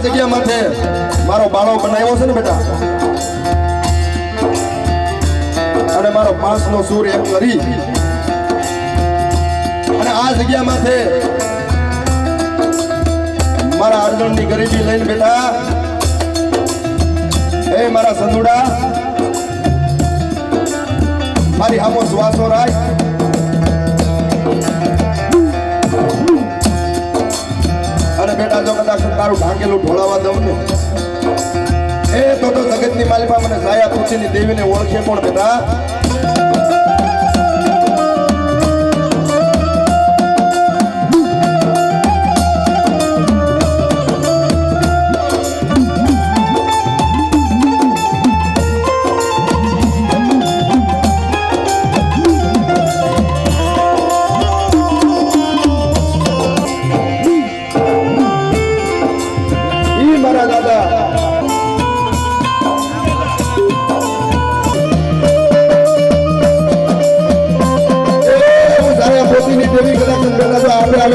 જગ્યા માથે મારો બાળો બનાવ્યો છે ને બેટા, અને મારો 5 નો સૂર એમ કરી અને આ જગ્યા માથે મારા અર્જુનની ગરીબી લઈને બેટા, એ મારા સંધુડા મારી આમો શ્વાસો રાખ અને બેટા જો કદાચ તારું ભાંગેલું ઢોળાવા દઉં ને એ તો જગતની માલિકા મને સાયા પૂછીની દેવીને ઓળખે પણ બેટા.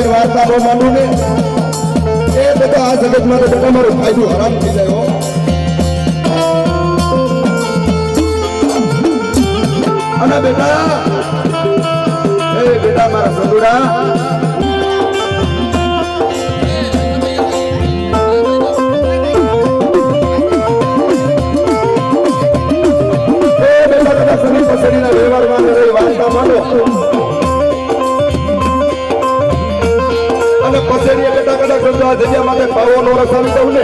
વાર્તા માનું ને એ બધા આ જગતમાં તો બેટા મારો ફાયદો હરામ થઈ જાય. અને બેટા એ બેટા મારા સંદુડા એ બેટા કદાચ સની પસંદીના વ્યવહારમાં વાર્તા માનો અને પસેડીએ બેટા કદાચ સમજો આ જગ્યા માટે પાવો નો રસાવી દઉં ને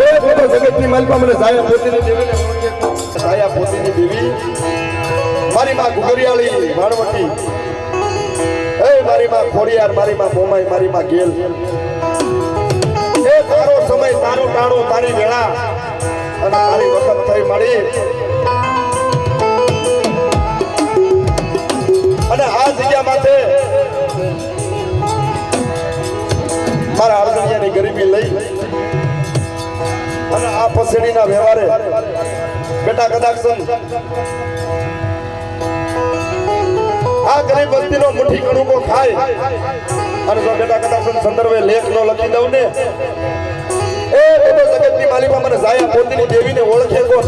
એ બધો જગતની માલિકા મને સાયા પોતીની દેવીને ઓળખે. સાયા પોતીની દેવી મારી માં ઘુઘરિયાળી ભાણવટી, એ મારી માં ખોડિયાર, મારી માં બોમાઈ, મારી માં ગેલ, એ તારો સમય, તારું ટાણું, તારી વેળા અને તારી વખત થઈ મળી અને આ જગ્યા માથે મારા અર્જુનિયાની ગરીબી લઈ અને આ પસેડીના વ્યવહારે બેટા કદાચ આ ગરીબ વસ્તીનો મુઠ્ઠી કણુકો ખાય અને જો બેટા કદાચ સંદર્ભે લેખ નો લખી દઉં ને એ બધો જગતની માલિકા મને સાયા પોતીની દેવીને ઓળખે કોણ.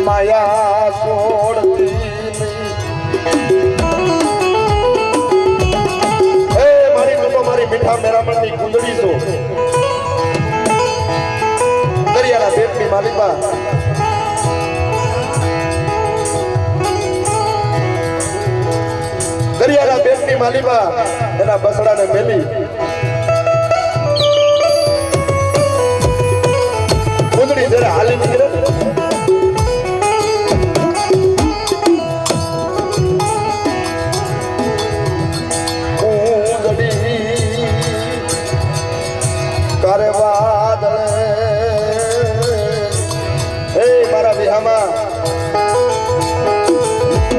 માયા છોડતી એ મારી તો મારી મીઠા મેરામણની કુંદડી છો, દરિયાના પેટની માલિકા દરિયાના પેટની માલિકા એના બસડાને મેલી કુંદડી જયારે હાલી નીકળે કરે વાદળ હે મારા વિહામાં,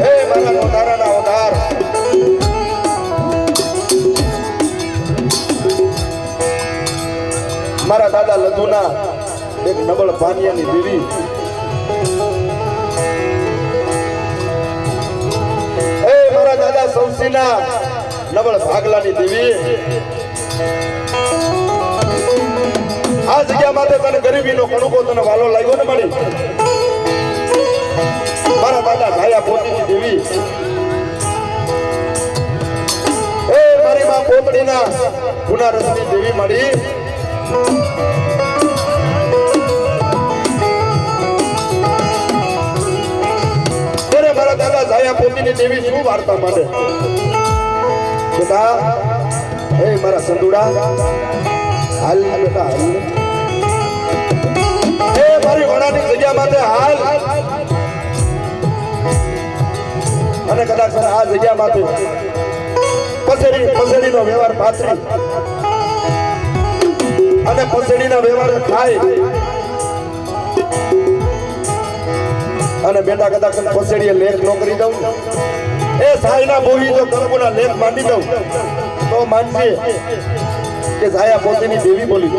હે મારા નોધારાના ઓધાર, મારા દાદા લધુના એક નબળ પાનિયાની દેવી, હે મારા દાદા સૌસીના નબળ ભાગલાની દેવી, આ જગ્યા માટે તને ગરીબીનો કણુકો તને વાલો લાગ્યો ને મળી. મારા દાદા ધાયા પોતીની દેવી, એ મારી માં પોતડીના ગુનારસની દેવી મળી. ત્યારે મારા દાદા ધાયા પોતીની દેવી શું વાર્તા માટે બેટા, હે મારા સંદુડા હાલ બેટા હાલ, એ મારી વડાની જગ્યા માટે હાલ અને કદાચ આ જગ્યા માટે પસેડીનો વ્યવહાર પાથરી અને પસેડીના વ્યવહાર ખાય અને બેટા કદાચ પસેડીએ લેખ ન કરી દઉં એ સાયના બોલી જો કર્મોના લેખ માંડી દઉં તો માનજે કે સાયા પોતેની દેવી બોલી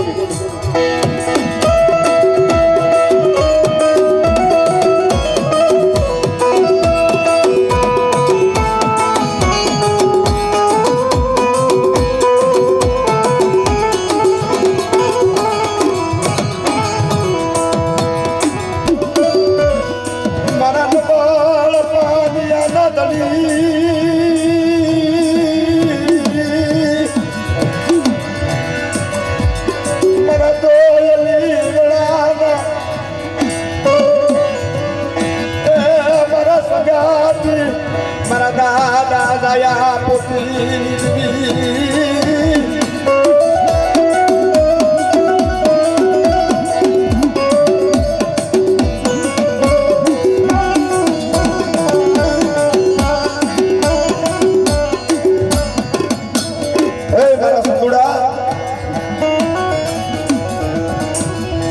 દયા પોતી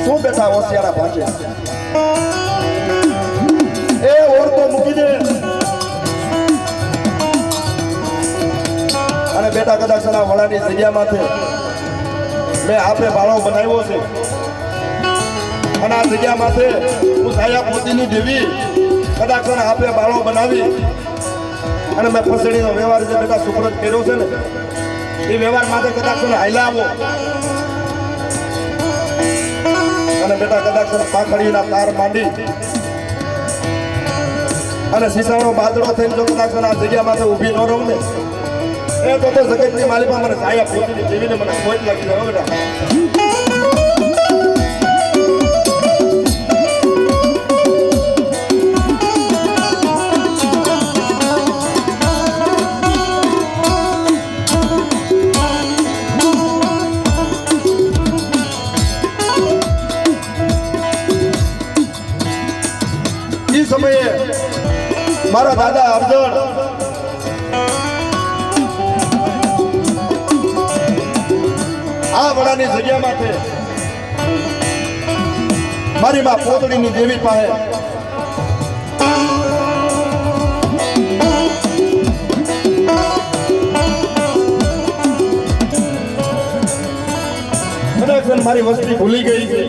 શું બેઠા હોશિયારા ભાષે એ ઓરતો મૂકી દે અને બેટા કદાચ વડાની જગ્યામાંથી મેં આપે બાળો બનાવ્યો છે અને આ જગ્યામાંથી હું સાયા પોતીની દેવી કદાચ આપે બાળો બનાવી અને મેં ફસડીનો વ્યવહાર જે બેટા સુપ્રત કર્યો છે ને એ વ્યવહાર માટે કદાચ હાઈલા આવો અને બેટા કદાચ પાંખડીના તાર માંડી અને સીસાનો બાદડો થઈને જો કદાચ આ જગ્યામાંથી ઊભી ન રહું ને એ તો જગતની માલિકા મને સાયા પોતીની દેવીને મને ખોટ લાગી જાય બેટા એ સમયે મારા દાદા અર્જુન આ વડાની જગ્યામાં છે મારી માં પોતડીની દેવી પાસે મારી વસ્તી ભૂલી ગઈ છે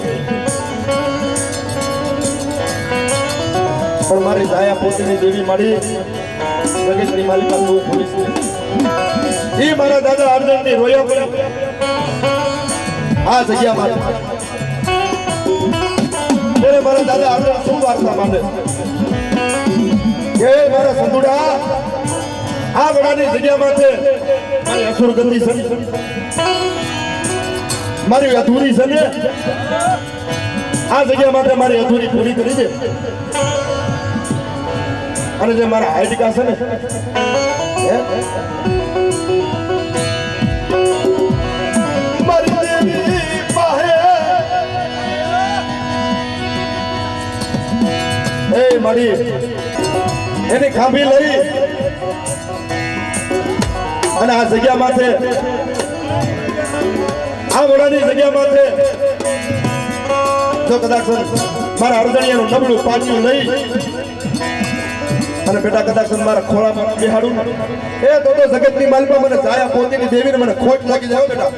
પણ મારી સાયા પોતડીની દેવી મારી જગતની માલિકા તો ભૂલી છે એ મારા દાદા અર્જુનની રોયા પડી આ જગ્યામાં ત્યારે મારા દાદા અર્જુન શું વાર્તા માંડે કે મારા સંતુડા આ વડાની જગ્યામાં છે મારી અસુરગતિ છે મારી અધૂરી છે ને આ જગ્યા માટે મારી અધૂરી પૂરી કરી દે અને જે મારા હાઈડિકા છે ને મારી એની ખાંભી લઈ અને આ જગ્યા માથે આ વડાની જગ્યા માથે જો કદાચ મારા અર્જણિયાનું નબળું પાછું લઈ અને બેટા કદાચ મારા ખોળામાં બેહાડું એ તો જગતની માલિકા મને સાયા પોતીની દેવીને મને ખોટ લાગી જાય બેટા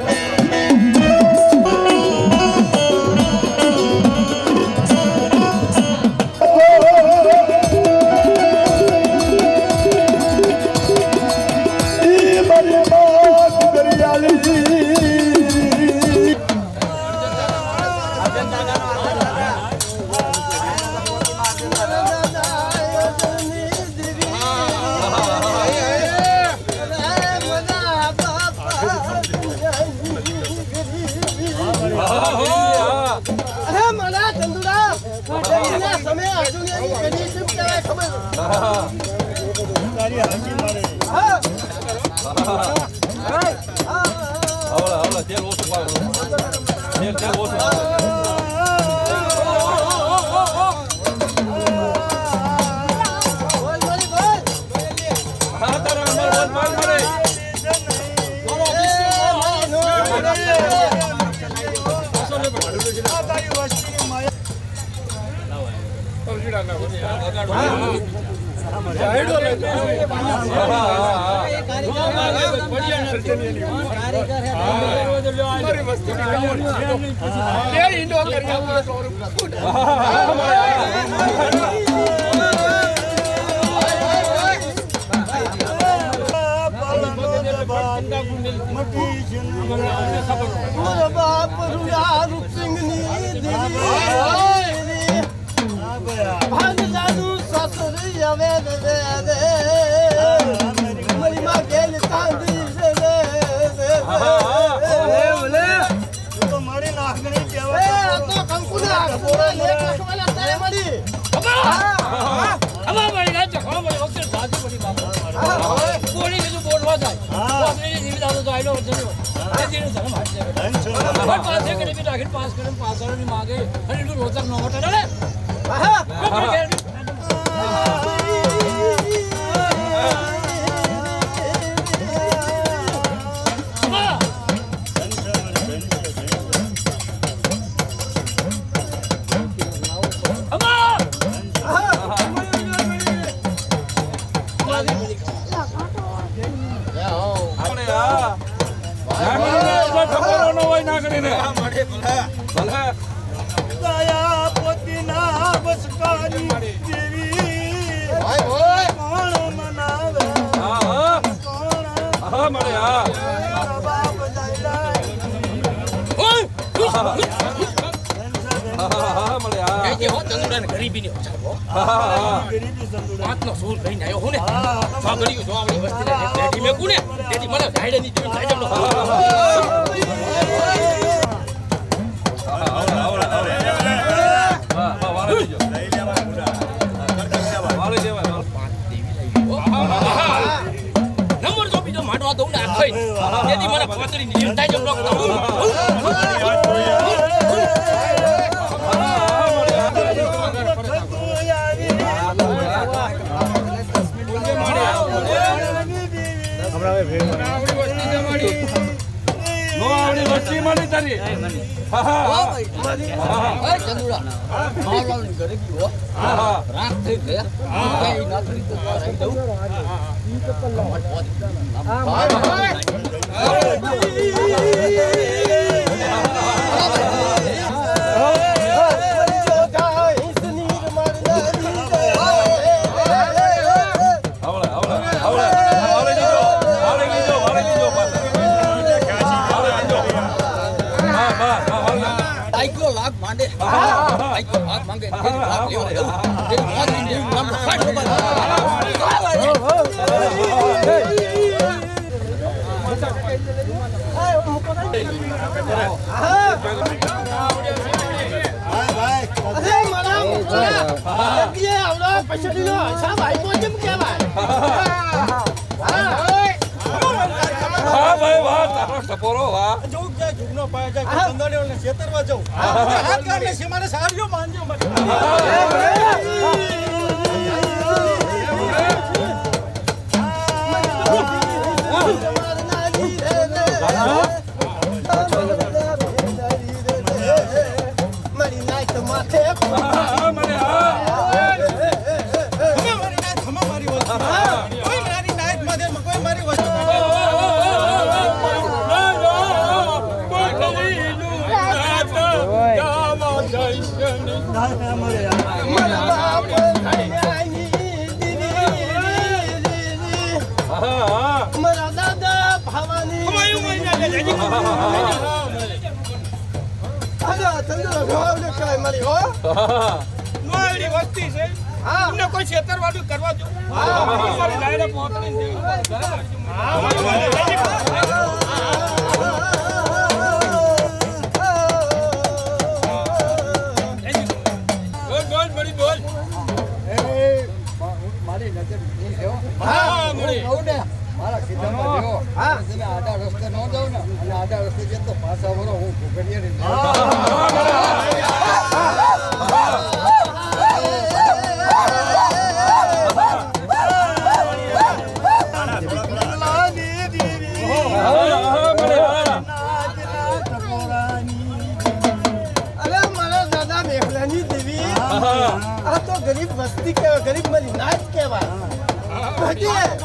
ગરીબ વસ્તી કહેવાય, ગરીબ મારી નાચ કહેવાય.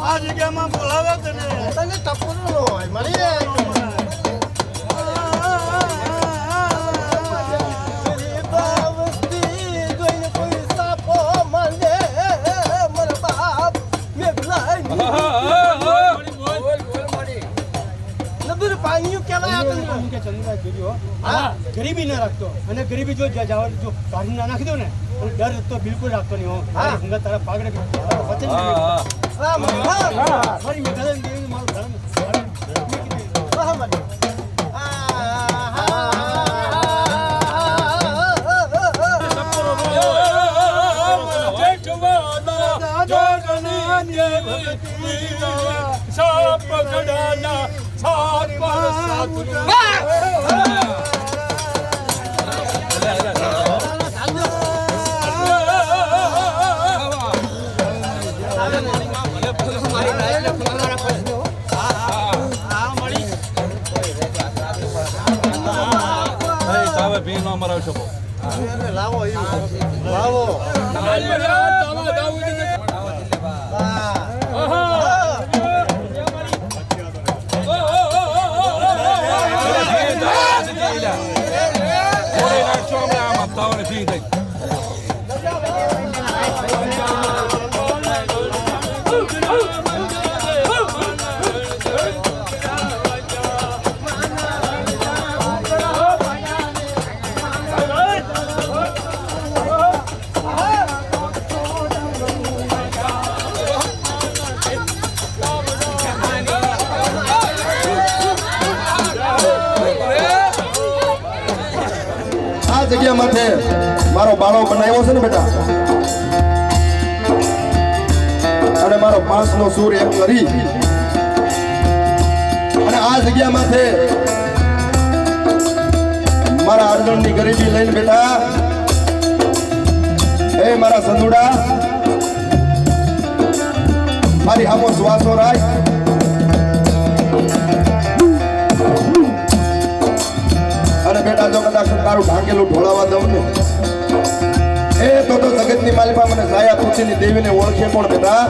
આ જગ્યામાં બોલાવે તને તને ટપોરો ન હોય મળી ગરીબ વસ્તી જોઈને કોઈ સાપો મને મારા બાપ મેં ભલાઈ નબળું પાણીયું કહેવાય આપણને. કે ચંદ્રભાઈ જોજો હા ગરીબી ન રાખતો અને ગરીબી જો જવાનું જો કાઢી ના નાખી દો ને તો ડર તો બિલકુલ રાખતો નહીં હો. હા. હંગા તારા પાગડે વચન હા મારી મેં ગળે દેવી મારું ઘર હા મારી લાવો લાવો જગ્યા માથે મારો બાળો બનાવ્યો છે ને બેટા, અને મારો પાંચનો સૂર એમ કરી અને આ જગ્યા માથે મારા અર્જુનની ગરીબી લઈને બેટા એ મારા સંદુડા મારી આમો શ્વાસો રાખ અને બેટા જો કદાચ તારું ઢાંકેલું ઢોળાવા દઉં ને એ તો જગતની માલિકા મને સાયા પૂછીની દેવીને ઓળખે પણ બેટા.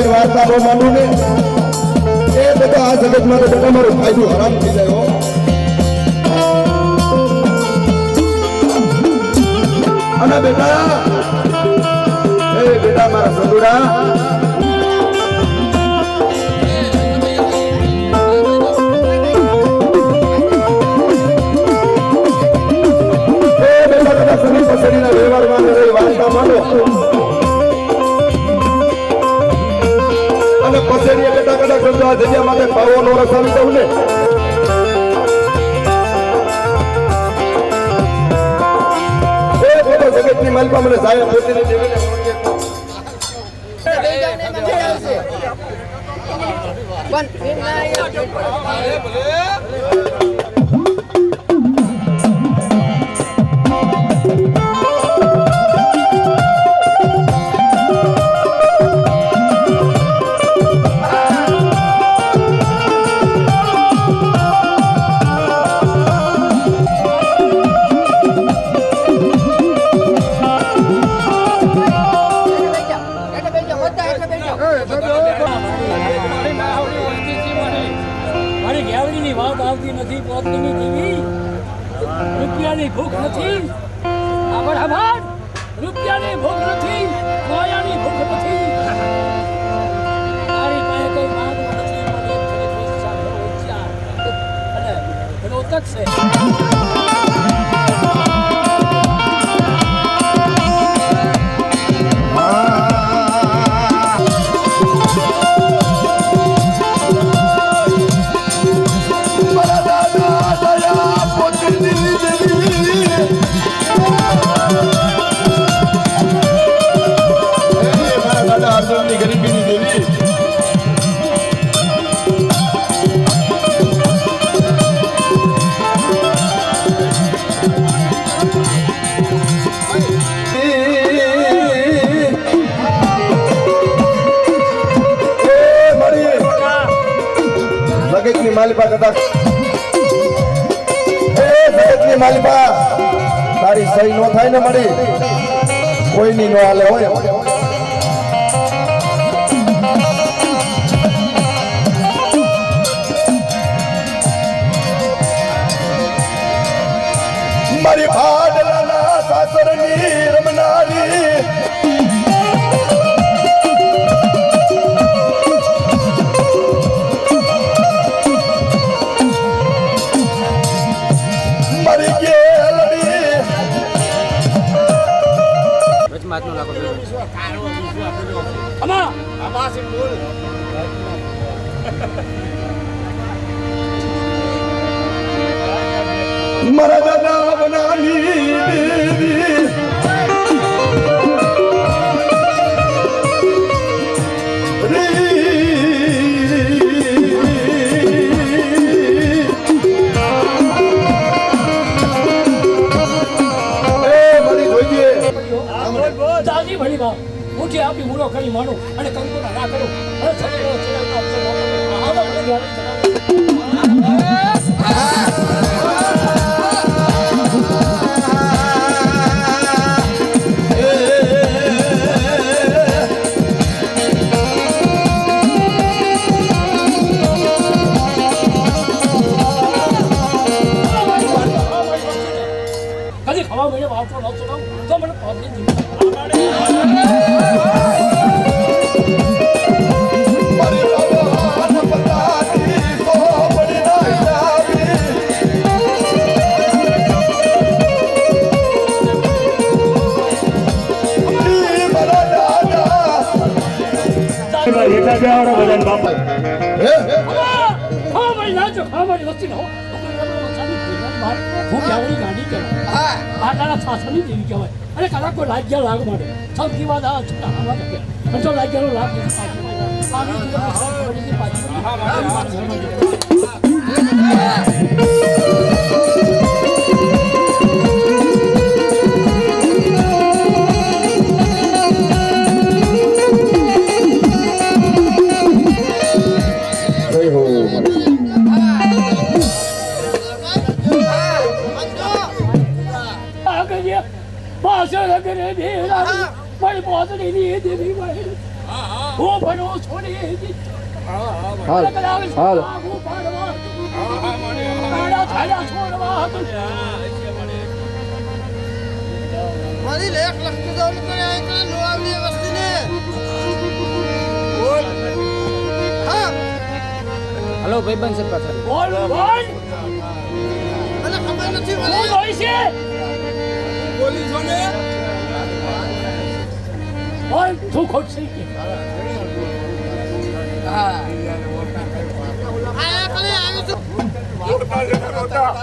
વાર્તા માનું ને એ બધા આ જગતમાં તો બેટા મારો ફાયદો હરામ થઈ જાય હો. અને બેટા એ બેટા મારા સંદુડા એ બેટા કદાચ સની પસંદીના વ્યવહારમાં વાર્તા માનો અને પસેડીએ બેટા કદાચ સમજો આ જગ્યા માટે પાવો નો રસાવી દઉં ને એ બોલો જગતની માલિકા મને સાહેબ પોતીને દેવીને રૂપિયાની ભૂખ નથી, રૂપિયાની ભૂખ નથી, માયાની ભૂખ નથી. તારી પાસે કઈ માંગવું નથી, મને અને એનો તક છે. મારા દાદા દયા પોતે માલિપા કદાચ એ જગતની માલિપા તારી સહી નો થાય ને મળી કોઈની નો હાલે હોય મારી ભાડલાના સાસરની રમનારી મારી ગેલડી અમા મારા દાદા બનાની દેવી દાદી ભણી બા ઉઠી આપી મૂળો કરી માનું અને કંકુના ના કરું અને છોકરો આવા મને કદી ખાવા મળે વાપરો નહોતો તો મને પ્રોબ્લેમ ખાવાની વસ્તી ન હું ગાડી કહેવાય આટલા સાસની દેવી કહેવાય અને કદાચ કોઈ લાગ્યા લાગ મળે સૌથી વાત આ છતાં હવા શકે અને જો લાગ્યાનો લાભ મારી પોતની દેવી હું ભણો છોડી હાલ મારી લેખ લખતી જાવ કરે આ કરે નો આવી વસ્તીને બોલ હા હલો ભાઈબંધ સર પાછળ બોલ મને ખબર નથી મને હું જોઈ છે બોલી ને બોલ તું ખોટ છે કે આ કલે આવી તો મારી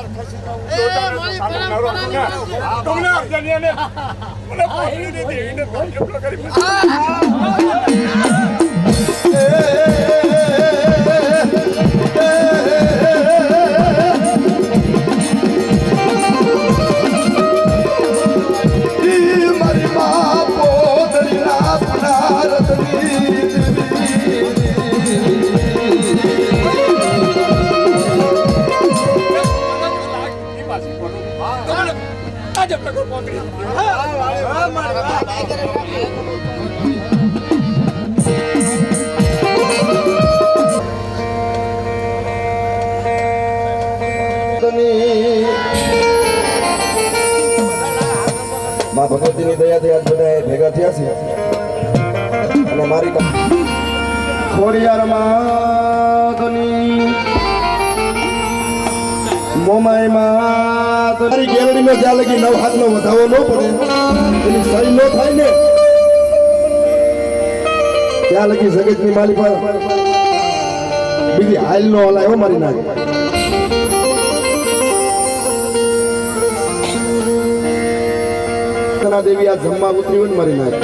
માં ભગવતીની દયાથી આજ બધા ભેગા થયા છે અને મારી ખોડિયાર માતની મોમાઈ માં તારી ગેરડીમાં જ્યાં લગી 9 હાથનો વધાવો ન પડે એની સહી ન થાય ને ત્યાં લગી જગતની માલી પર બીજી હાલ નો હલાય હો મારી નાખ દેવી આ જમવા ઉતરી હોય ને મારી નાખ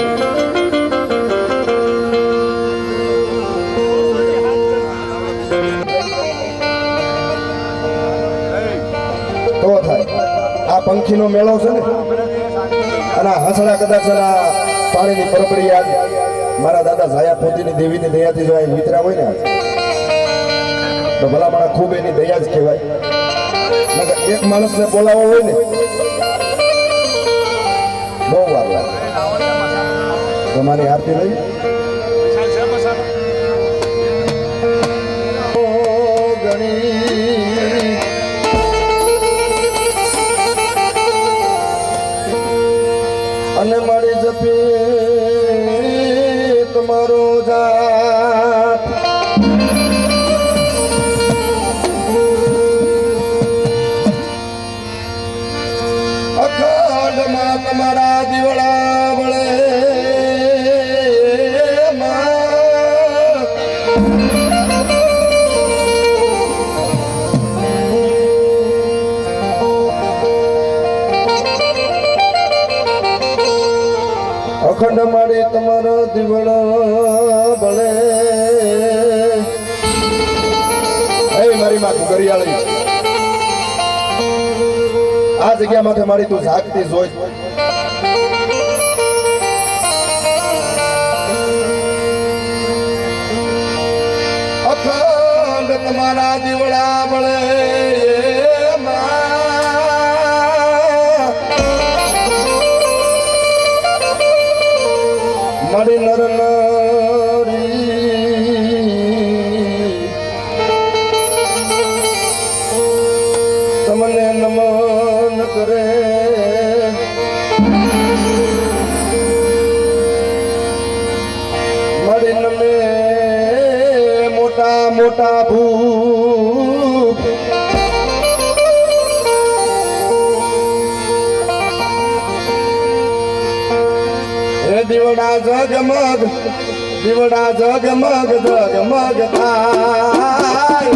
તો થાય આ પંખીનો મેળો છે ને અને આ હસડા કદાચ પાણીની પરબડી આજ મારા દાદા ઝાયા પોતીની દેવીની દયાથી જો વિતરા હોય ને તો ભલા માણસ ખૂબ એની દયા જ કહેવાય. નકર એક માણસને બોલાવવો હોય ને બહુ વાર લાગે. તમારી આરતી લઈ અને મારી જપી તમારો જાત અખંડમાં તમારા દીવડા વળે અખંડ મારી તમારો દીવડા બળે. હે મારી માં ઘુઘરીયાળી, આ જગ્યા માટે મારી તું જાગતી જોઈ. અખંડ તમારા દીવડા બળે મારી નર તમને નમન કરે. મારી નમે મોટા મોટા ભૂપ દીવડા જગમગ દીવડા જગમગ જગમગ થાય.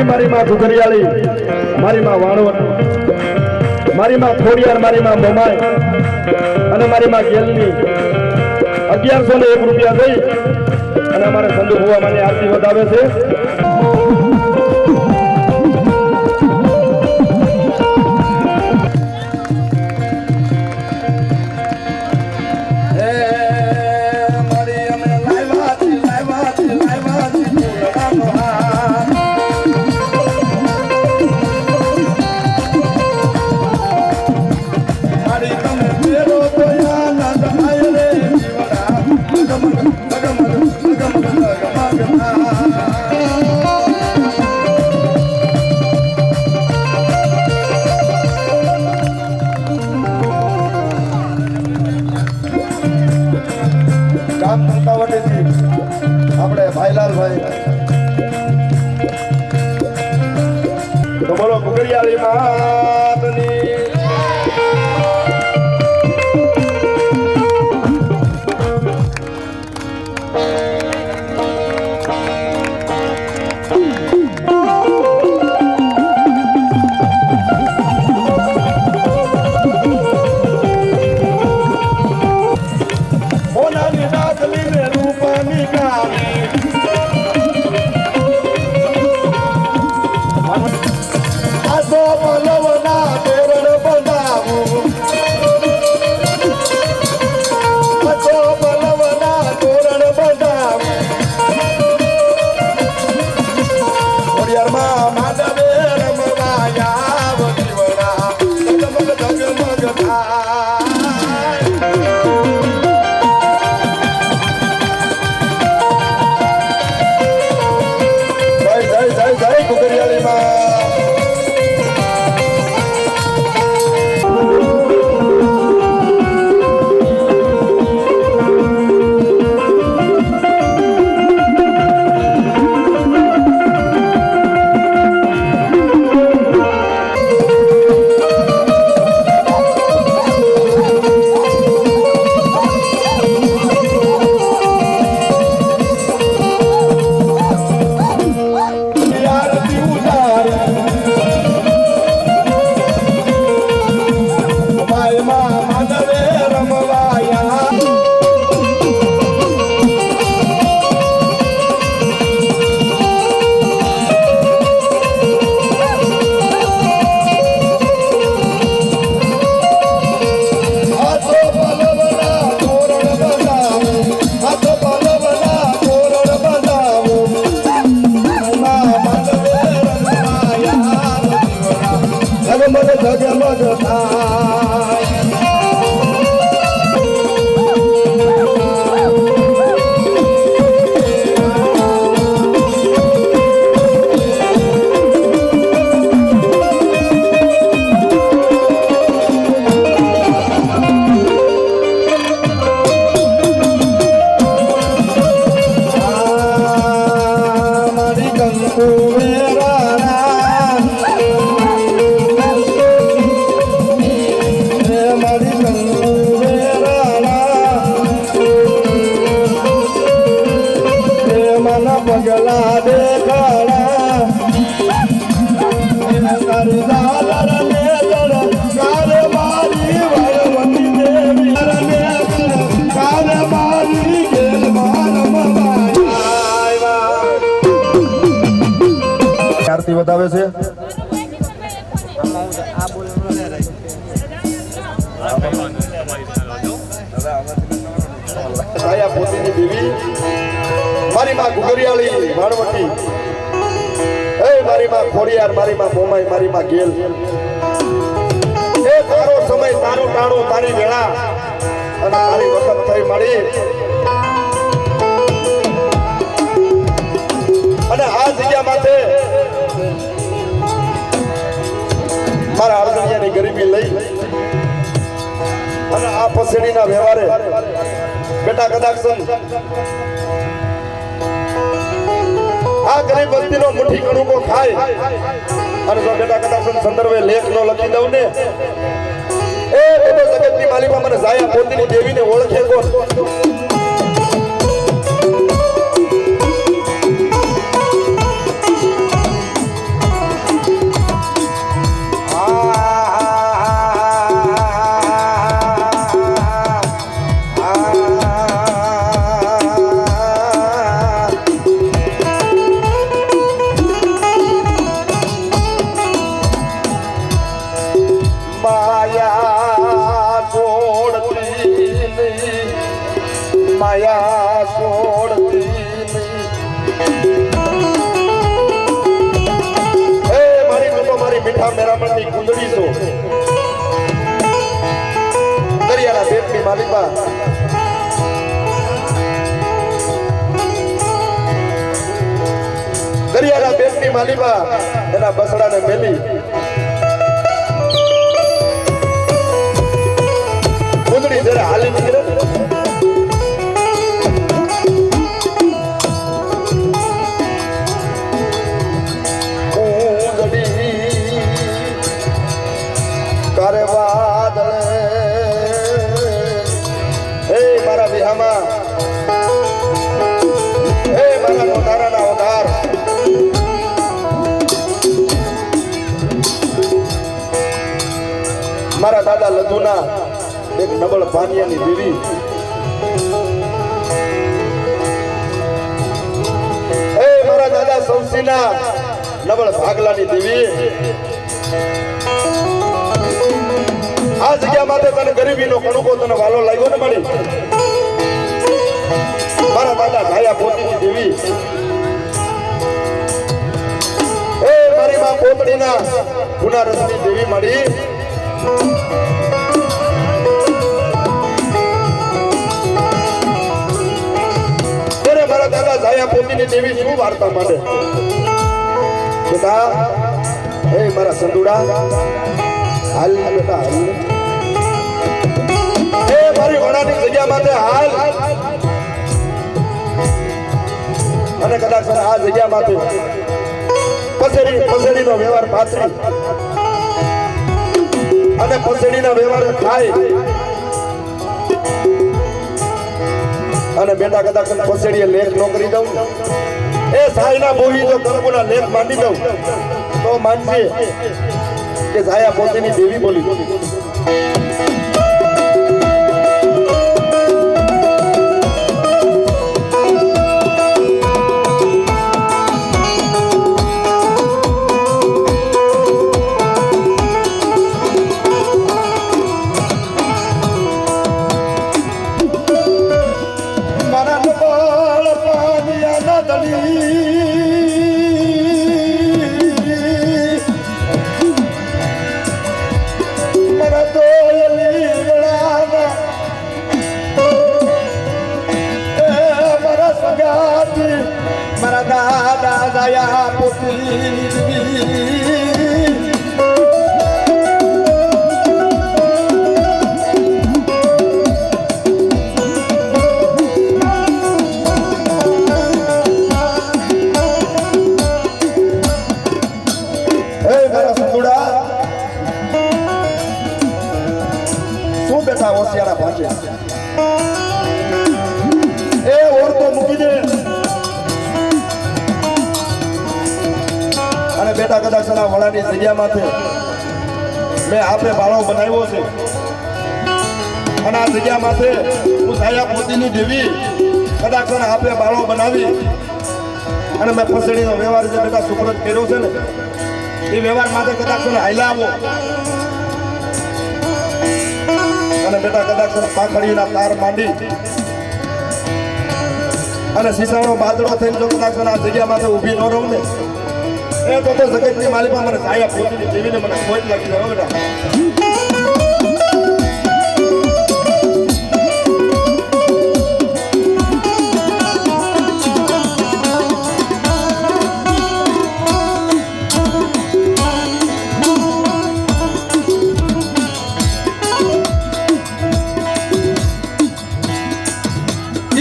મારી માં ઘુઘરીયાળી, મારી માં વાણવટ, મારી માં ખોડિયાર, મારી માં મોમાઈ અને મારી માં ગેલની 1101 રૂપિયા દઈ અને અમારે સંધુ ભુવા માની આરતી વધાવે છે. ગામ કંકાવટીથી આપણે ભાઈલાલભાઈ, તો બોલો ઘુઘરીયાળી માતની. કુવેરાણા હે મારી કુવેરાણા હે મારા પગલા દેખાડા તારી ઝાલર ને જળ કાલે મારી વાળવતી દેવી ને કાલે મારી ગેલ આરતી વધાવે છે સાયા પોતીની દેવી મારી માં ગુગરિયાળી વાણવટી એ મારી માં ખોડિયાર મારી માં મોમાઈ મારી માં ગેલ એ તારો સમય તારું ટાણું તારી વેળા અને તારી વખત થઈ મળી અને આ જગ્યા માથે મારા અર્જણિયાની ગરીબી લઈ અને આ પસેડીના વ્યવહારે બેટા કદાચ આ ગરીબ વસ્તીનો મુઠ્ઠી કણુકો ખાય અને જો બેટા કદાચ સંદર્ભે લેખ નો લખી દઉં ને એ બધો જગતની માલિકા મને જાયા પોતીની દેવીને ઓળખે કોણ માયા છોડતી એ મારી તો મારી મીઠા મેરામણની કુંદડી છો દરિયાના પેટની માલિકા દરિયાના પેટની માલિકા એના બસડાને મેલી કુંદડી જરા હાલી નીકળે કરે વાદળે હે મારા વિહામાં હે મારા નોધારાના ઓધાર મારા દાદા લધુના એક નબળ પાનિયાની દેવી હે મારા દાદા સૌસીના નબળ ભાગલાની દેવી આ જગ્યા માટે તને ગરીબીનો કણુકો તને વાલો લાગ્યો ને મળી મારા દાદા ધાયા પોતીની દેવી એ મારી માં પોતડીના ગુનારસની દેવી મળી ત્યારે મારા દાદા ધાયા પોતીની દેવી શું વાર્તા માંડે બેટા એ મારા સંદુડા હાલ બેટા હાલ એ મારી વડાની જગ્યા માટે હાલ અને કદાચ આ જગ્યા માટે પસેડીનો વ્યવહાર પાથરી અને પસેડીનો વ્યવહાર થાય અને બેટા કદાચ પસેડીએ લેખ નો કરી દઉં એ સાઈના બોહી જો કર્મોના લેખ માંડી દઉં તો માનજે કે જાયા પોતીની દેવી બોલી મારા દાદા દયા પોતી વસિયારા ભાંચે એ ઓર તો મૂકી દે અને બેટા કદાચ એના વડાની જગ્યામાંથી મેં આપે બાળો બનાવ્યો છે અને આ જગ્યામાંથી હું સાયા પોતીની દેવી કદાચ આપે બાળો બનાવી અને મેં ફસડીનો વ્યવહાર જે બેટા સુપ્રત કર્યો છે ને એ વ્યવહાર માટે કદાચ હાલ્યા આવો અને બેટા કદાચ પાંખડીના તાર માંડી અને સીસાનો બાદડો થઈને જો કદાચ આ જગ્યામાંથી ઊભી ન રહું ને એ તો જગતની માલિકા મને સાયા પોતીની દેવીને મને ખોટ લાગી જાય બેટા.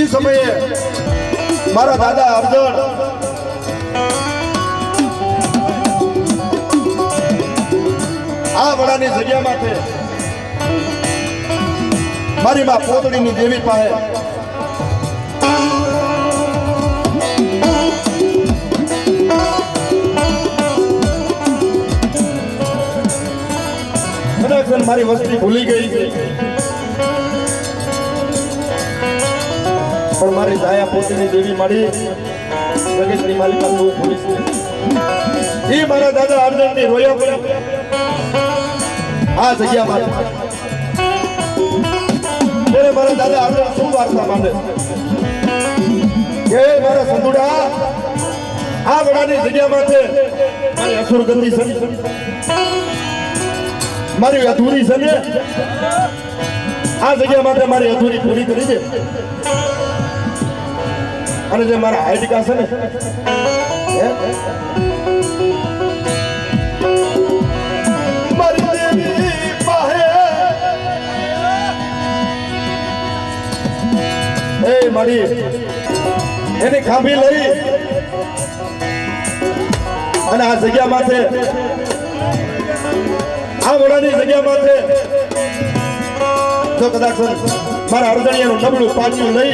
સમયે મારા દાદા અર્જુન આ વડાની જગ્યામાં છે મારી માં પોતડીની દેવી પાસે કદાચ મારી વસ્તી ભૂલી ગઈ છે પણ મારી સાયા પોતીની દેવી મારી જગતની માલિકા હું ભૂલીશ એ મારા દાદા અર્જુનની રોયો કર્યો આ જગ્યામાં ત્યારે મારા દાદા અર્જુન શું વાર્તા માંડે કે મારા સંતુડા આ વડાની જગ્યામાં છે મારી અસુરગતિ છે મારી અધૂરી છે ને આ જગ્યા માટે મારી અધૂરી પૂરી કરી દે અને જે મારા હાઈટિકા છે ને મારી દેવી પાસે એ મારી એની ખાંભી લઈ અને આ જગ્યા માથે આ વડાની જગ્યા માથે જો કદાચ મારા અર્જણિયાનું નબળું પાછું લઈ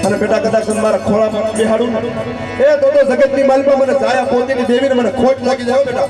અને બેટા કદાચ મારા ખોળામાં બેહાડું એ તો જગતની માલિકા મને સાયા પોતીની દેવીને મને ખોટ લાગી જાય બેટા.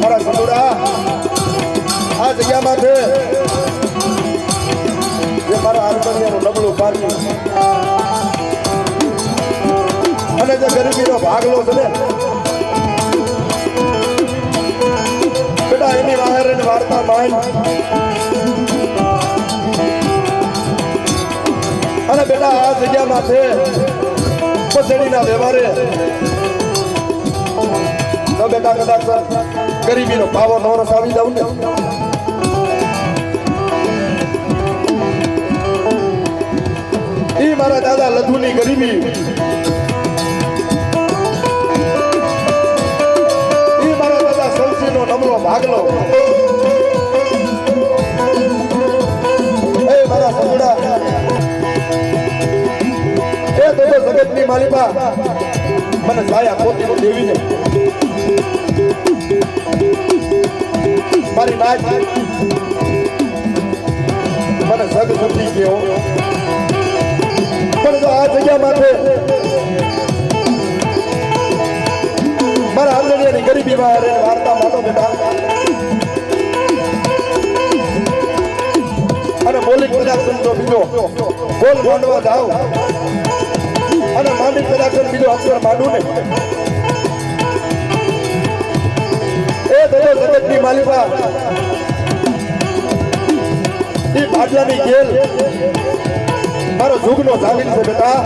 મારા સંતુડા આ જગ્યામાં છે જે મારા હારમોનિયાનું નબળું પાડ્યું અને જે ગરીબીનો ભાગલો છે ને બેટા એની બહાર વાર્તા માન અને બેટા આ જગ્યામાં છે પસડીના વ્યવહારે તો બેટા કદાચ ગરીબીનો પાવો નો રસાવી દઉં ને ઈ મારા દાદા લધુની ગરીબી ઈ મારા દાદા સંસીનો નબળો ભાગલો એ મારા સગડા એ તો જગતની માલિકા મને સાયા પોતીનું દેવીને મારી નાચ મને સગ સમજી ગયો પણ જો આ જગ્યા માટે મારા આંગણિયાની ગરીબીમાં વાર્તા માંડો બેટા અને મૌલિક પદાર્થ જો બીજો બોલ માંડવા જાઓ અને માંડિક પદાર્થ બીજો અક્ષર માંડું ને એ દરો જગતની માલિકા એ ભાટલાની ગેલ મારો જુગનો જામીન છે બેટા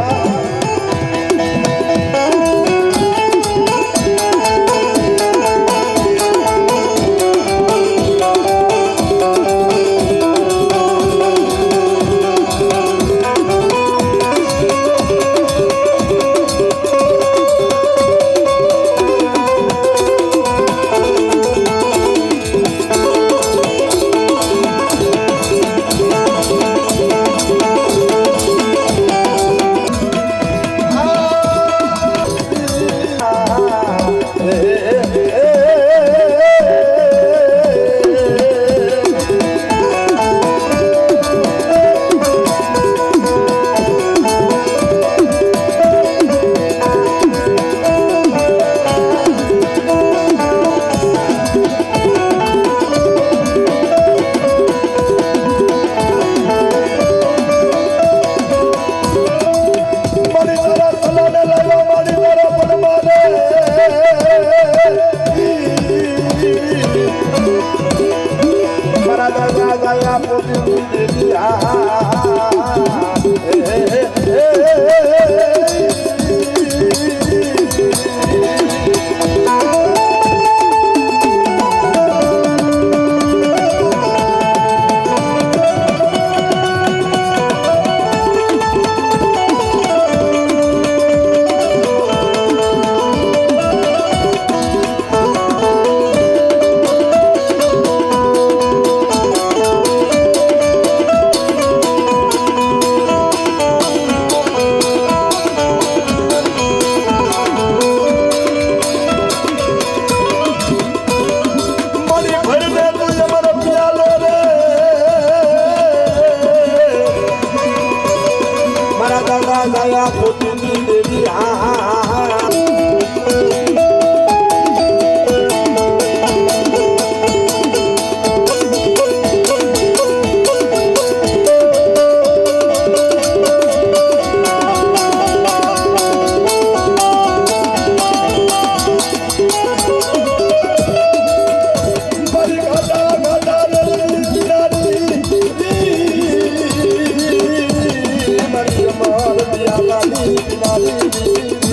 Thank you.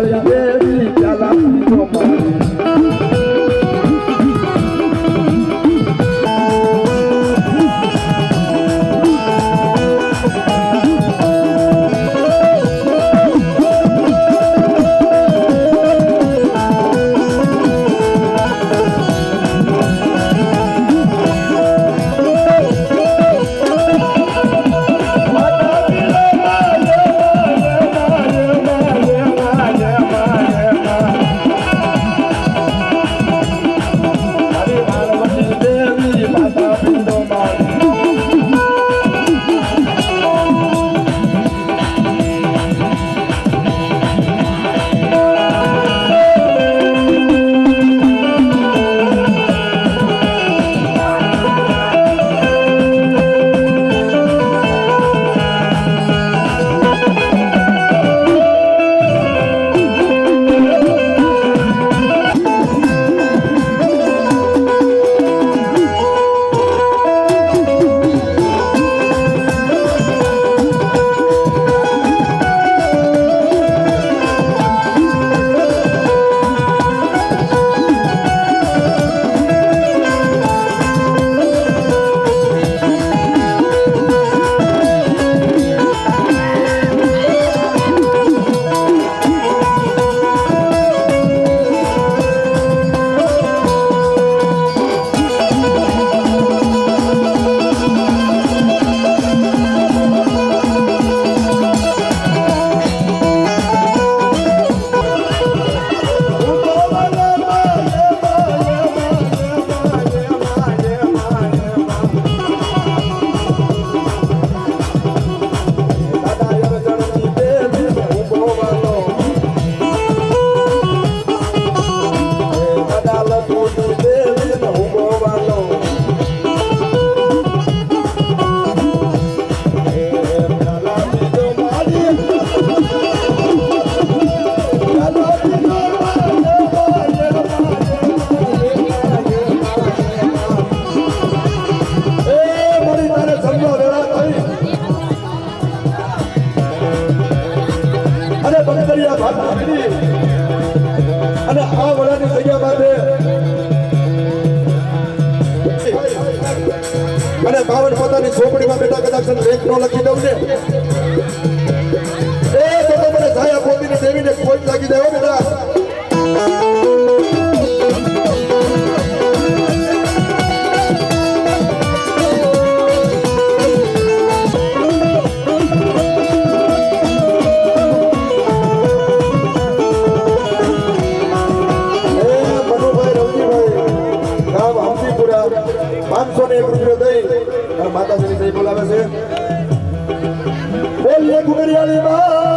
ઘુઘરિયાળી દેવી પ્યાલા પીધો મારી અને આ વડાની જગ્યા માટે અને બાવન પોતાની ચોપડીમાં બેઠા કદાચ લેખ નો લખી દઉં ને એ તો મને છાયા પોતીની દેવીને કોઈ લાગી દેવો બેટા માતાજીની જય બોલાવે છે બોલીએ ઘુઘરિયાળી માં